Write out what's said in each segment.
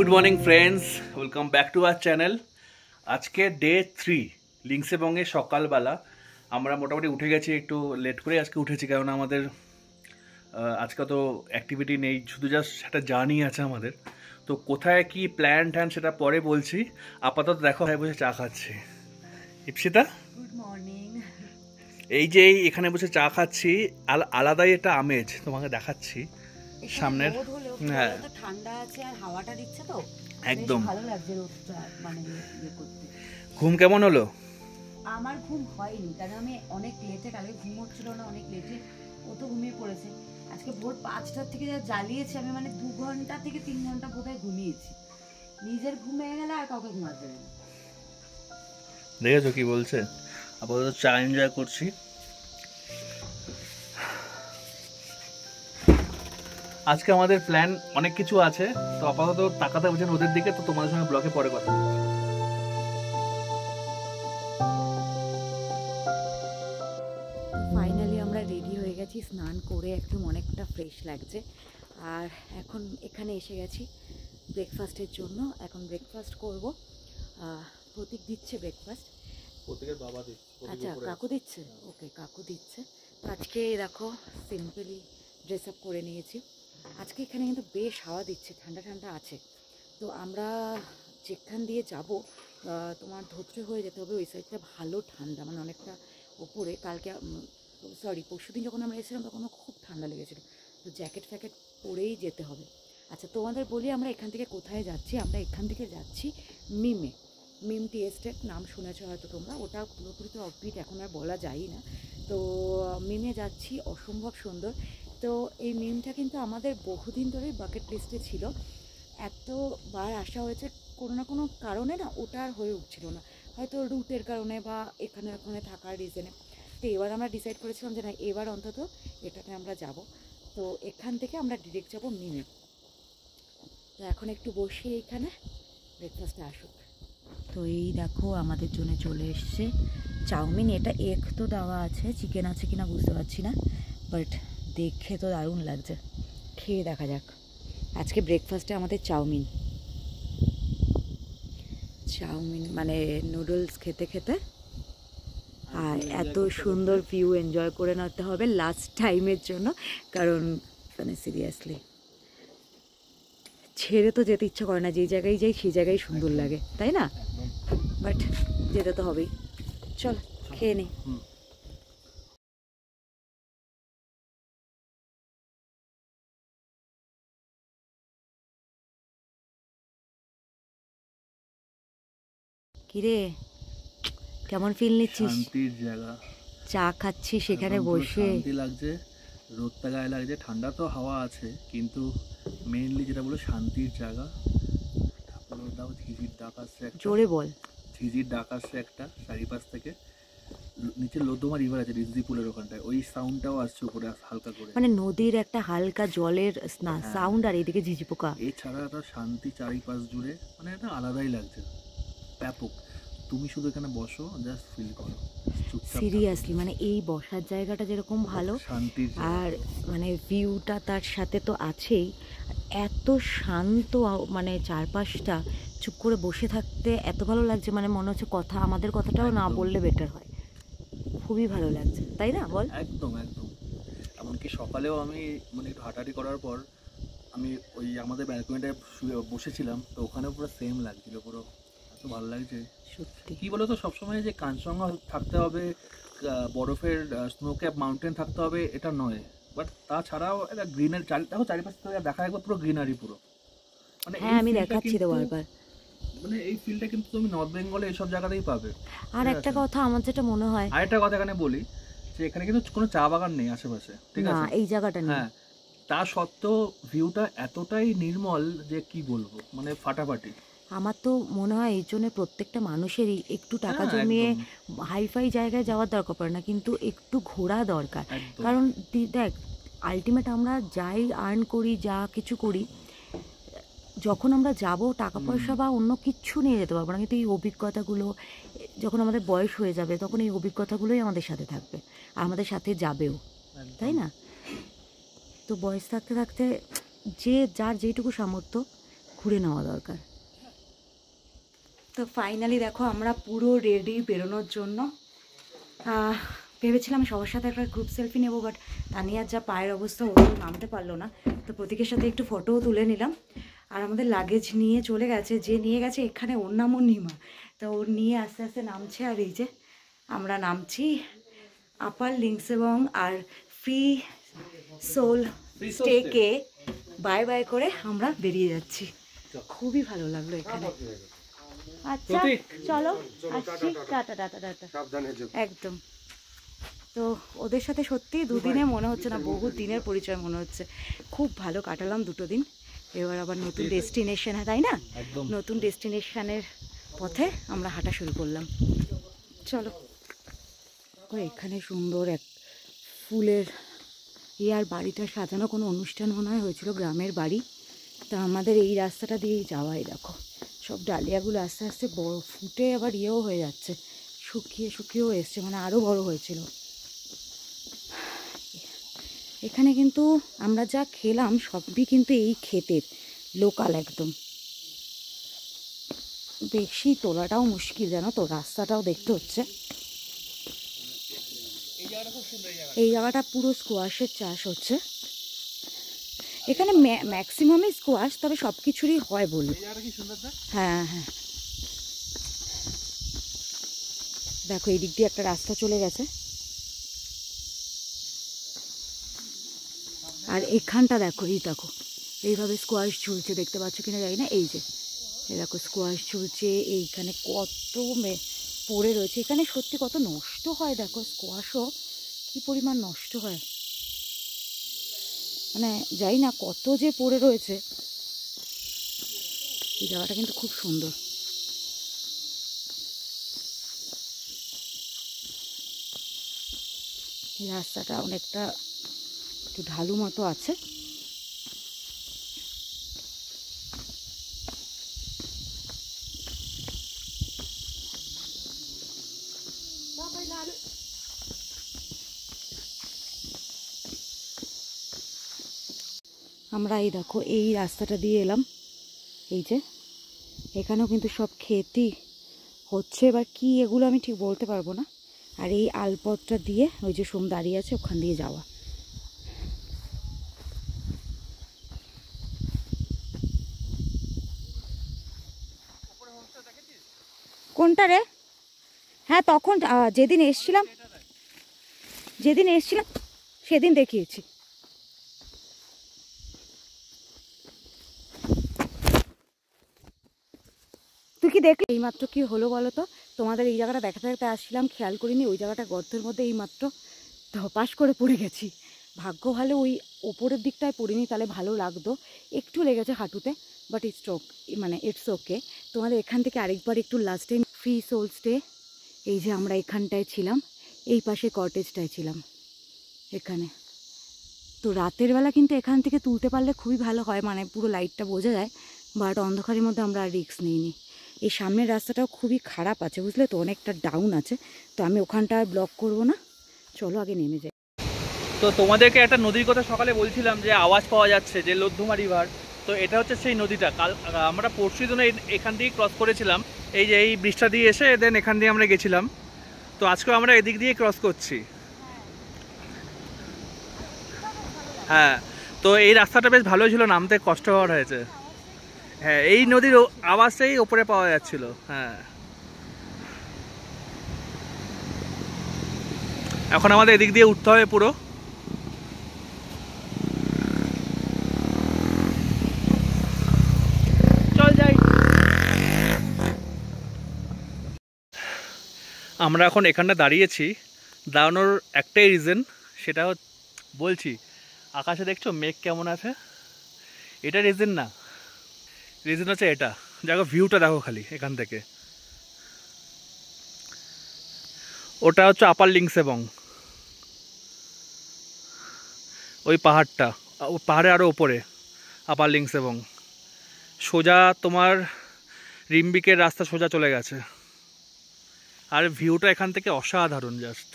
Good morning friends, welcome back to our channel. আজকে day 3 লিংসেবংয়ে সকালবেলা আমরা মোটামুটি উঠে গেছি, একটু লেট করে আজকে উঠেছি কারণ আমাদের আজকে তো অ্যাক্টিভিটি নেই, শুধু জাস্ট একটা জার্নি আছে আমাদের। তো কোথায় কি প্ল্যান ট্যান সেটা পরে বলছি, আপাতত দেখো ভাই বসে চা খাচ্ছি। Ipsita good morning. এই যে এখানে বসে চা খাচ্ছি, আলাদাই একটা আমেজ তোমাকে দেখাচ্ছি সামনের। হ্যাঁ, ঠান্ডা আছে আর হাওয়াটা দিচ্ছে তো একদম ভালো লাগছে রোদটা, মানে ইয়ে করতে। ঘুম কেমন হলো? আমার ঘুম হয়নি কারণ আমি অনেক লেটে, কালকে ঘুম হচ্ছিল না, অনেক লেটে ও তো ঘুমিয়ে পড়েছে। আজকে ভোর 5টার থেকে যা জ্বালিয়েছি আমি, মানে 2 ঘন্টা থেকে 3 ঘন্টা বোধহয় ঘুমিয়েছি। নিজের ঘুম হয়ে গেলে আর কাউকে ঘুমাতে দেবে না। দেখেছো কি বলছে? আপাতত চা এনজয় করছি। আজকে আমাদের প্ল্যান অনেক কিছু আছে, তো আপাতত তাকাতে বলছেন ওদের দিকে, তো তোমাদের সঙ্গে ব্লগে পরে কথা বলছি। ফাইনালি আমরা রেডি হয়ে গেছি, স্নান করে একদম অনেকটা ফ্রেশ লাগছে। আর এখন এখানে এসে গেছি ব্রেকফাস্টের জন্য। এখন ব্রেকফাস্ট করব। প্রতীক দিচ্ছে ব্রেকফাস্ট। প্রতীকের বাবা দিচ্ছে। আচ্ছা, কাকু দিচ্ছে? ওকে, কাকু দিচ্ছে। তো আজকে দেখো সিম্পলি ড্রেস আপ করে নিয়েছি। আজকে এখানে কিন্তু বেশ হাওয়া দিচ্ছে, ঠান্ডা ঠান্ডা আছে। তো আমরা যেখান দিয়ে যাব, তোমার ধৈর্য হয়ে যেতে হবে, ওই সাইডটা ভালো ঠান্ডা, মানে অনেকটা ওপরে। কালকে পরশুদিন যখন আমরা এসেছিলাম তখনও খুব ঠান্ডা লেগেছিলো। তো জ্যাকেট ফ্যাকেট পরেই যেতে হবে। আচ্ছা, তোমাদের বলি আমরা এখান থেকে কোথায় যাচ্ছি। আমরা এখান থেকে যাচ্ছি মিম টি এস্টেট, নাম শুনেছো হয়তো তোমরা। ওটা পুরোপুরি তো অফবিট, এখন আর বলা যায় না। তো মিমে যাচ্ছি, অসম্ভব সুন্দর। তো এই মিমটা কিন্তু আমাদের বহুদিন ধরেই বাকেট লিস্টে ছিল, এতবার আসা হয়েছে, কোনো না কোনো কারণে না ওটা আর হয়ে উঠছিল না, হয়তো রুটের কারণে বা এখানে ওখানে থাকার রিজনে। তো এবার আমরা ডিসাইড করেছিলাম যে না, এবার অন্তত এটাতে আমরা যাব। তো এখান থেকে আমরা ডিরেক্ট যাব মিমে। তো এখন একটু বসে এইখানে ব্রেকফাস্টে আসুক। তো এই দেখো আমাদের জন্য চলে এসছে চাউমিন। এটা এগ তো দেওয়া আছে, চিকেন আছে কিনা বুঝতে পারছি না, বাট দেখে তো দারুণ লাগছে। খেয়ে দেখা যাক। আজকে ব্রেকফাস্টে আমাদের চাউমিন মানে নুডলস খেতে খেতে আর এত সুন্দর ভিউ এনজয় করে নিতে হবে লাস্ট টাইমের জন্য। কারণ মানে সিরিয়াসলি ছেড়ে তো যেতে ইচ্ছা করে না, যেই জায়গায় যাই সেই জায়গায় সুন্দর লাগে, তাই না? বাট যেতে তো হবেই। চল খেয়ে নি। কিরে, কেমন ফিল নিচ্ছিস? শান্তির জায়গা, চা খাচ্ছি সেখানে বসে, শান্তি লাগছে। রোদটা গায়ে লাগছে, ঠান্ডা তো হাওয়া আছে, কিন্তু মেইনলি যেটা বলো শান্তির জায়গা। দাও, ঝিঝির ডাক আসছে, জোরে বল। ঝিঝির ডাক আসছে একটা চারিপাশ থেকে। নিচে লোদমা রিভার আছে রিজদি পুলের ওখানটায়, ওই সাউন্ডটাও আসছে উপরে হালকা করে, মানে নদীর একটা হালকা জলের সাউন্ড, আর এদিকে ঝিঝি পোকা। এছাড়া একটা শান্তি চারিপাশ জুড়ে, মানে এটা আলাদাই লাগছে, ব্যাপক। তুমি শুধু এখানে বসো, জাস্ট ফিল করো। সিরিয়াসলি মানে এই বসার জায়গাটা যেরকম ভালো, আর মানে ভিউটা তার সাথে তো আছেই, এত শান্ত, মানে চারপাশটা চুপ করে বসে থাকতে এত ভালো লাগছে, মানে মনে হচ্ছে আমাদের কথাটাও না বললে বেটার হয়। খুবই ভালো লাগছে, তাই না বল? একদম একদম। এমনকি সকালেও আমি মানে একটু হাঁটাহাঁটি করার পর আমি ওই আমাদের ব্যালকনিটায় বসেছিলাম, তো ওখানে পুরো সেম লাগছিল, পুরো এত ভালো লাগছে সত্যি। কি বলো তো, সবসময় যে কাঞ্চনজঙ্ঘা থাকতে হবে, বরফের স্নো ক্যাপ মাউন্টেন থাকতে হবে, এটা নয়। বাট তাছাড়াও একটা গ্রিনারি, দেখো চারিপাশে দেখা একবার পুরো গ্রিনারি পুরো, মানে হ্যাঁ আমি দেখাচ্ছি তো বারবার। মানে এই ফিলটা কিন্তু তুমি নর্থ বেঙ্গলে এইসব জায়গাতেই পাবে। আর একটা কথা আমার যেটা মনে হয়, আরেকটা কথা এখানে বলি, যে এখানে কিন্তু কোনো চা বাগান নেই আশেপাশে, ঠিক আছে? এই জায়গাটা নেই। হ্যাঁ, তা সত্ত্বেও ভিউটা এতটাই নির্মল যে কি বলবো, মানে ফাটাফাটি। আমার তো মনে হয় এই জন্য প্রত্যেকটা মানুষেরই একটু টাকা জমিয়ে হাইফাই জায়গায় যাওয়ার দরকার পড়ে না, কিন্তু একটু ঘোরা দরকার। কারণ দেখ, আলটিমেট আমরা যাই আর্ন করি, যা কিছু করি, যখন আমরা যাব টাকা পয়সা বা অন্য কিচ্ছু নিয়ে যেতে পারবো না, কিন্তু এই অভিজ্ঞতাগুলো যখন আমাদের বয়স হয়ে যাবে তখন এই অভিজ্ঞতাগুলোই আমাদের সাথে থাকবে, আর আমাদের সাথে যাবেও, তাই না? তো বয়স থাকতে থাকতে যে যার যেটুকু সামর্থ্য ঘুরে নেওয়া দরকার। তো ফাইনালি দেখো আমরা পুরো রেডি বেরোনোর জন্য। ভেবেছিলাম সবার সাথে একটা গ্রুপ সেলফি নেবো, বাট তানিয়ার যা পায়ের অবস্থা, ও তো নামতে পারলো না। তো প্রতীকের সাথে একটু ফটোও তুলে নিলাম। আর আমাদের লাগেজ নিয়ে চলে গেছে, যে নিয়ে গেছে এখানে ওর নামও নিমা। তো ওর নিয়ে আস্তে আস্তে নামছে। আর এই যে আমরা নামছি আপার লিংসেবং। আর ফ্রি সোল স্টেকে বাই বাই করে আমরা বেরিয়ে যাচ্ছি। খুবই ভালো লাগলো এখানে। আচ্ছা চলো আসছি, টাটা টাটা টাটা, একদম। তো ওদের সাথে সত্যি দুদিনে মনে হচ্ছে না, বহু দিনের পরিচয় মনে হচ্ছে। খুব ভালো কাটালাম 2 দিন। এবার আবার নতুন ডেস্টিনেশনে, তাই না? নতুন ডেস্টিনেশনের পথে আমরা হাঁটা শুরু করলাম। চলো। এখানে সুন্দর এক ফুলের আর বাড়িটা সাজানো, কোনো অনুষ্ঠান মনে হয় হয়েছিল, গ্রামের বাড়ি। তা আমাদের এই রাস্তাটা দিয়েই যাওয়াই, দেখো সব ডালিয়াগুলো আস্তে আস্তে বড় ফুটে আবার ইয়েও হয়ে যাচ্ছে, শুকিয়েও এসছে, মানে আরও বড় হয়েছিল। এখানে কিন্তু আমরা যা খেলাম সবই কিন্তু এই ক্ষেতের লোকাল একদম। বেশি তোলাটাও মুশকিল, জানো তো, রাস্তাটাও দেখতে হচ্ছে। এই জায়গাটা পুরো স্কোয়াশের চাষ হচ্ছে এখানে, ম্যাক্সিমামই স্কোয়াশ, তবে সব কিছুরই হয় বলি। হ্যাঁ হ্যাঁ, দেখো এই দিক দিয়ে একটা রাস্তা চলে গেছে। আর এখানটা দেখো, এই দেখো এইভাবে স্কোয়াশ ঝুলছে, দেখতে পাচ্ছ কিনা জানি না। এই যে এই দেখো স্কোয়াশ ঝুলছে, এইখানে কত পড়ে রয়েছে। এখানে সত্যি কত নষ্ট হয়, দেখো স্কোয়াশও কি পরিমাণ নষ্ট হয়, মানে যাই না কত যে পড়ে রয়েছে। এই জায়গাটা কিন্তু খুব সুন্দর। এই রাস্তাটা অনেকটা একটু ঢালু মতো আছে। আমরা এই দেখো এই রাস্তাটা দিয়ে এলাম। এই যে এখানেও কিন্তু সব ক্ষেতই হচ্ছে, এবার কি এগুলো আমি ঠিক বলতে পারবো না। আর এই আলপথটা দিয়ে ওই যে সোম দাঁড়িয়ে আছে, ওখান দিয়ে যাওয়া। কোনটা রে? হ্যাঁ তখন যেদিন এসছিলাম সেদিন দেখিয়েছি। তুই কি দেখলি? এইমাত্র কি হলো বলো তো, তোমাদের এই জায়গাটা দেখাতে দেখাতে আসছিলাম, খেয়াল করিনি ওই জায়গাটা গর্তের মধ্যে এইমাত্র ধপাস করে পড়ে গেছি। ভাগ্য ভালো ওই ওপরের দিকটায় পড়িনি, তাহলে ভালো লাগতো। একটু লেগেছে হাঁটুতে, বাট ইটস ওকে। তোমাদের এখান থেকে আরেকবার একটু লাস্ট টাইম ফ্রি সোল স্টে, এই যে আমরা এখানটায় ছিলাম, এই পাশে কটেজটায় ছিলাম এখানে। তো রাতের বেলা কিন্তু এখান থেকে তুলতে পারলে খুবই ভালো হয়, মানে পুরো লাইটটা বোঝা যায়, বাট অন্ধকারের মধ্যে আমরা আর রিস্ক নিইনি। এই সামনের রাস্তাটাও খুবই খারাপ আছে, বুঝলে তো, অনেকটা ডাউন আছে। তো আমি ওখানটা আর ব্লক করবো না, চলো আগে নেমে যাই। তো তোমাদেরকে একটা নদীর কথা সকালে বলছিলাম যে আওয়াজ পাওয়া যাচ্ছে, যে লদ্ধুমা রিভার। তো এটা হচ্ছে সেই নদীটা। কাল আমরা পরশু দিনে এখান দিয়ে ক্রস করেছিলাম, এই যে এই ব্রিজটা দিয়ে এসে দেন এখান দিয়ে আমরা গেছিলাম। তো আজকেও আমরা এদিক দিয়ে ক্রস করছি। হ্যাঁ, তো এই রাস্তাটা বেশ ভালো ছিল, নামতে কষ্টকর হয়েছে। হ্যাঁ, এই নদীর আওয়াজটাই ওপরে পাওয়া যাচ্ছিল। হ্যাঁ, এখন আমাদের এদিক দিয়ে উঠতে হবে পুরো। চল যাই। আমরা এখন এখানটা দাঁড়িয়েছি, দাঁড়ানোর একটাই রিজন, সেটা বলছি, আকাশে দেখছো মেঘ কেমন আছে, এটা রিজন না। রিজন হচ্ছে এটা, দেখো ভিউটা দেখো খালি এখান থেকে। ওটা হচ্ছে আপার লিংসেবং, ওই পাহাড়টা, পাহাড়ে আরও ওপরে আপার লিংসেবং। সোজা তোমার রিম্বিকের রাস্তা সোজা চলে গেছে। আর ভিউটা এখান থেকে অসাধারণ, জাস্ট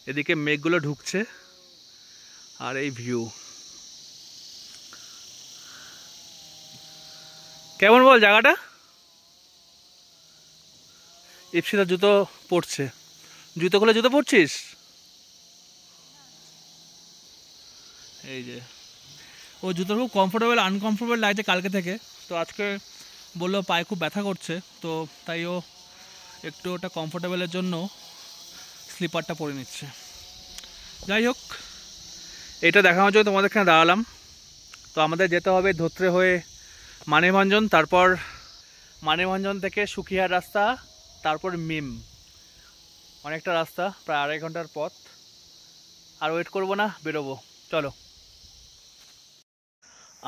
এদিকে মেঘগুলো ঢুকছে আর এই ভিউ কেমন বল জায়গাটা? ইপসিতা জুতো পরছে, জুতো খুলে জুতো পরছিস? এই যে ও জুতো খুব কমফোর্টেবল আনকমফোর্টেবল লাগছে কালকে থেকে, তো আজকে বললো পায়ে খুব ব্যথা করছে, তো তাই ও একটু ওটা কমফোর্টেবলের জন্য স্লিপারটা পরে নিচ্ছে। যাই হোক, এটা দেখানোর জন্য তোমাদের এখানে দাঁড়ালাম। তো আমাদের যেতে হবে ধোত্রে হয়ে মানেভঞ্জন, তারপর মানেভঞ্জন থেকে সুখিয়ার রাস্তা, তারপর মিম, অনেকটা রাস্তা, প্রায় 2.5 ঘন্টার পথ। আর ওয়েট করবো না, বেরোবো, চলো।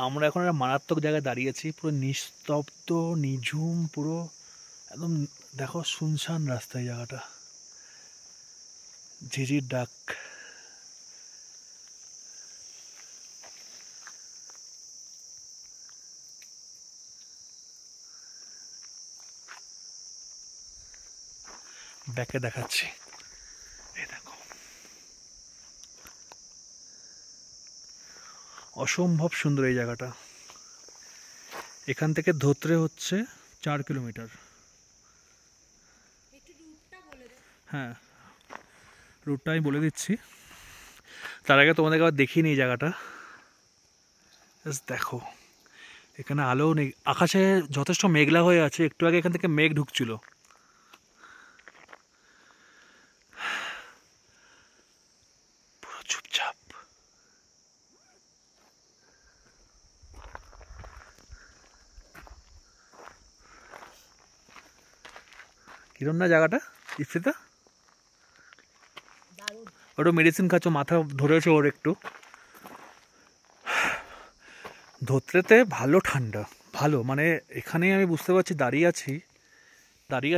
আমরা এখন একটা মারাত্মক জায়গায় দাঁড়িয়েছি, পুরো নিস্তব্ধ নিঝুম, পুরো একদম দেখো শুনশান রাস্তায় জায়গাটা, ঝিঝির ডাক। ব্যাকে দেখাচ্ছি, এই দেখো অসম্ভব সুন্দর এই জায়গাটা। এখান থেকে ধোত্রে হচ্ছে 4 কিলোমিটার। হ্যাঁ, রুটটা আমি বলে দিচ্ছি, তার আগে তোমাদেরকে আবার দেখিয়ে নিই জায়গাটা। দেখো এখানে আলো নেই, আকাশে যথেষ্ট মেঘলা হয়ে আছে, একটু আগে এখান থেকে মেঘ ঢুকছিল। পুরো চুপচাপ। কিরম না জায়গাটা ইপসিতা? ওটা মেডিসিন খাচ্ছ, মাথা ধরেছে ওর একটু। ধোত্রেতে ভালো ঠান্ডা, ভালো মানে এখানে আমি বুঝতে পারছি, দাঁড়িয়ে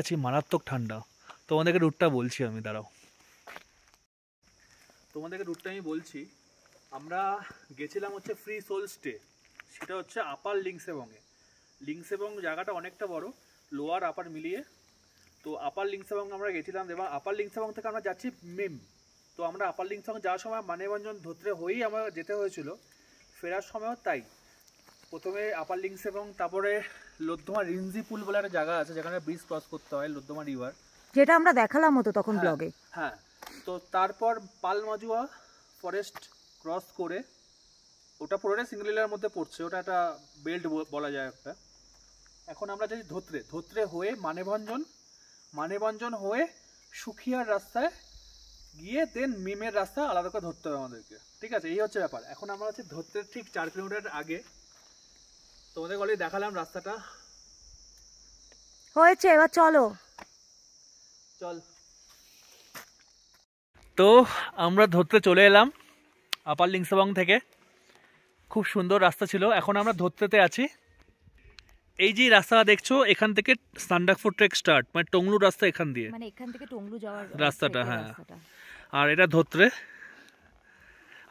আছি মারাত্মক ঠান্ডা। তোমাদেরকে রুটটা বলছি আমি, দাঁড়াও, তোমাদেরকে রুটটা আমি বলছি। আমরা গেছিলাম হচ্ছে ফ্রি সোল স্টে, সেটা হচ্ছে আপার লিংসেবংয়ে। লিংসেবং জায়গাটা অনেকটা বড়, লোয়ার আপার মিলিয়ে। তো আপার লিংসেবং আমরা গেছিলাম, এবং আপার লিংসেবং থেকে আমরা যাচ্ছি মিম। তো আমরা আপার লিংসেবং যাওয়ার সময় মানেভঞ্জন ধোত্রে হয়েই আমরা যেতে হয়েছিল, ফেরার সময়ও তাই। প্রথমে আপার লিংসেবং, তারপরে লোদ্ধমা রিঞ্জি পুল বলে একটা জায়গা আছে যেখানে ব্রিজ ক্রস করতে হয়, লোদ্ধমা রিভার, যেটা আমরা দেখালাম হতো তখন ব্লগে। হ্যাঁ, তো তারপর পালমাজুয়া ফরেস্ট ক্রস করে, ওটা পুরোটাই সিঙ্গল এরিয়ার মধ্যে পড়ছে, ওটা একটা বেল্ট বলা যায় একটা। এখন আমরা যাচ্ছি ধোত্রে, ধোত্রে হয়ে মানেভঞ্জন, মানেভঞ্জন হয়ে সুখিয়ার রাস্তায় গিয়ে দেন মিমের রাস্তা আলাদা করে ধরতে হবে আমাদেরকে, ঠিক আছে? এই হচ্ছে ব্যাপার। এখন আমরা হচ্ছে ধোত্রের ঠিক 4 কিলোমিটার আগে, তোমাদের অলরেডি দেখালাম রাস্তাটা হয়েছে, এবার চলো। চল। তো আমরা ধরতে চলে এলাম আপার লিংসেবং থেকে, খুব সুন্দর রাস্তা ছিল। এখন আমরা ধরতেতে আছি। এই যে রাস্তাটা দেখছো, এখান থেকে সান্ডাকফু ট্রেক স্টার্ট, মানে টংলু রাস্তা এখান দিয়ে, মানে এখান থেকে টংলু যাওয়ার রাস্তাটা, হ্যাঁ। আর এটা ধোত্রে,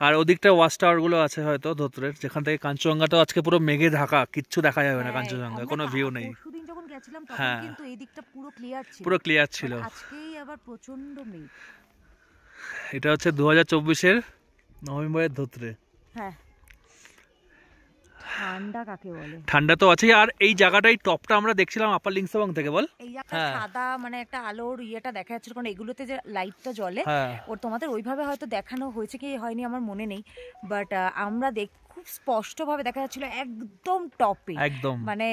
আর ওদিকটা ওয়াচ টাওয়ার গুলো আছে হয়তো ধোত্রের, যেখান থেকে কাঞ্চনজঙ্ঘাটা আজকে পুরো মেঘে ঢাকা, কিচ্ছু দেখা যাবে না কাঞ্চনজঙ্ঘা, কোনো ভিউ নেই। পরশুদিন যখন গেছিলাম তখন হ্যাঁ, কিন্তু এই দিকটা পুরো ক্লিয়ার ছিল, পুরো ক্লিয়ার ছিল। আজকেই আবার প্রচন্ড মেঘ। এটা হচ্ছে 2024-এর নভেম্বরের ধোত্রে। হ্যাঁ, ঠান্ডা কাকে বলে? ঠান্ডা তো আছেই। আর এই জায়গাটাই টপটা আমরা দেখছিলাম আপার লিংসেবং থেকে, বল এই একটা সাদা মানে একটা আলোর ইয়েটা দেখা যাচ্ছে, কারণ এগুলোতে যে লাইটটা জ্বলে, ওর তোমাদের ওইভাবে হয়তো দেখানো হয়েছে কি হয়নি আমার মনে নেই, বাট আমরা খুব স্পষ্টভাবে দেখা যাচ্ছিল একদম টপে, একদম মানে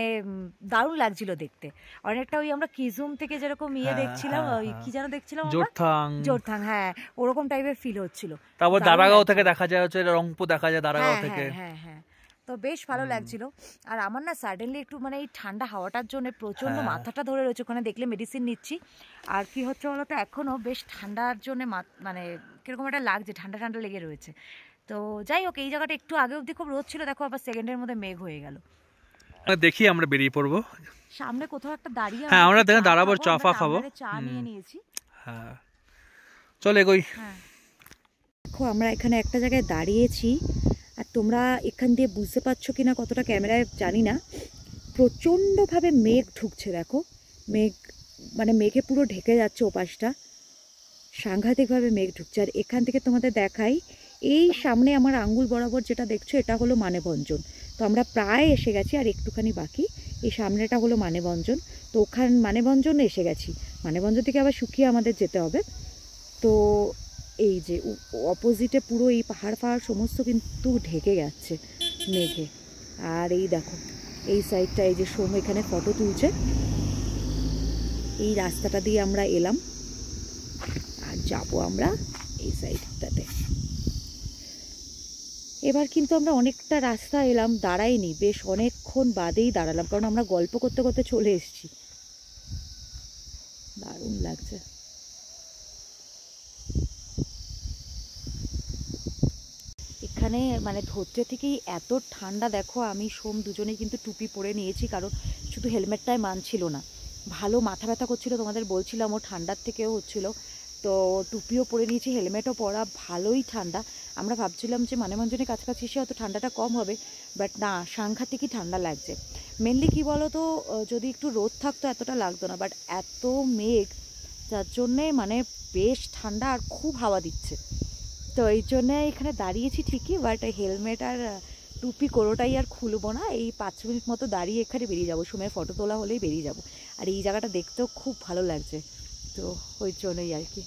দারুণ লাগছিল দেখতে। অনেকটা ওই আমরা কিজুম থেকে যেরকম দেখছিলাম, ওই কি যেন দেখছিলাম, জোরথাং, হ্যাঁ, ওরকম টাইপের ফিল হচ্ছিল। তারপর দারাগাঁও থেকে দেখা যায়, হচ্ছে রংপুর দেখা যায় দারাগাঁও থেকে। হ্যাঁ হ্যাঁ, তো বেশ ভালো লাগছিল। আর আমার না সাডেনলি একটু মানে এই ঠান্ডা হাওয়াটার জন্য প্রচন্ড মাথাটা ধরে রয়েছে, ওখানে দেখলে মেডিসিন নিচ্ছি। আর কি হচ্ছে বলতো, এখনো বেশ ঠান্ডার জন্য মানে কিরকম একটা লাগছে, ঠান্ডা ঠান্ডা লেগে রয়েছে। তো যাই হোক, এই জায়গাটা একটু আগে অবধি খুব রোদ ছিল, দেখো আবার সেকেন্ডের মধ্যে মেঘ হয়ে গেল। দেখি আমরা বেরিয়ে পড়বো সামনে কোথাও একটা দাঁড়িয়ে, হ্যাঁ আমরা দাঁড়াবো, চা ফা খাবো, চা নিয়ে নিয়েছি। হ্যাঁ চল এগোই। দেখো আমরা এখানে একটা জায়গায় দাঁড়িয়েছি, আর তোমরা এখান দিয়ে বুঝতে পারছো কিনা কতটা ক্যামেরায় জানি না, প্রচণ্ডভাবে মেঘ ঢুকছে। দেখো মেঘ মানে মেঘে পুরো ঢেকে যাচ্ছে ওপাশটা, সাংঘাতিকভাবে মেঘ ঢুকছে। আর এখান থেকে তোমাদের দেখাই, এই সামনে আমার আঙ্গুল বরাবর যেটা দেখছো, এটা হলো মানেভঞ্জন। তো আমরা প্রায় এসে গেছি, আর একটুখানি বাকি। এই সামনেটা হলো মানেভঞ্জন। তো মানেভঞ্জন এসে গেছি, মানেভঞ্জন থেকে আবার শুকিয়ে আমাদের যেতে হবে। তো এই যে অপোজিটে পুরো এই পাহাড় সমস্ত কিন্তু ঢেকে যাচ্ছে মেঘে। আর এই দেখো এই সাইডটা, এই যে সোম এখানে ফটো তুলছে, এই রাস্তাটা দিয়ে আমরা এলাম আর যাবো আমরা এই সাইডটাতে। এবার কিন্তু আমরা অনেকটা রাস্তা এলাম, দাঁড়াইনি, বেশ অনেকক্ষণ বাদেই দাঁড়ালাম, কারণ আমরা গল্প করতে করতে চলে এসেছি। দারুণ লাগছে। এখানে মানে ধরতে থেকেই এত ঠান্ডা, দেখো আমি সোম দুজনেই কিন্তু টুপি পরে নিয়েছি, কারণ শুধু হেলমেটটাই মানছিল না, ভালো মাথা ব্যথা করছিল, তোমাদের বলছিলাম, ও ঠান্ডার থেকেও হচ্ছিল। তো টুপিও পরে নিয়েছি, হেলমেটও পরা, ভালোই ঠান্ডা। আমরা ভাবছিলাম যে মানেভঞ্জনের কাছাকাছি এসে হয়তো ঠান্ডাটা কম হবে, বাট না, সাংঘাতিকই ঠান্ডা লাগছে। মেনলি কী বলো তো, যদি একটু রোদ থাকতো এতটা লাগতো না, বাট এত মেঘ, যার জন্যে মানে বেশ ঠান্ডা আর খুব হাওয়া দিচ্ছে। তো এই জন্যে এখানে দাঁড়িয়েছি ঠিকই, বাট হেলমেট আর টুপি কোনোটাই আর খুলবো না। এই 5 মিনিট মতো দাঁড়িয়ে এখানে বেরিয়ে যাবো, সময় ফটো তোলা হলেই বেরিয়ে যাব। আর এই জায়গাটা দেখতেও খুব ভালো লাগছে, তো ওই জন্যই আর কি।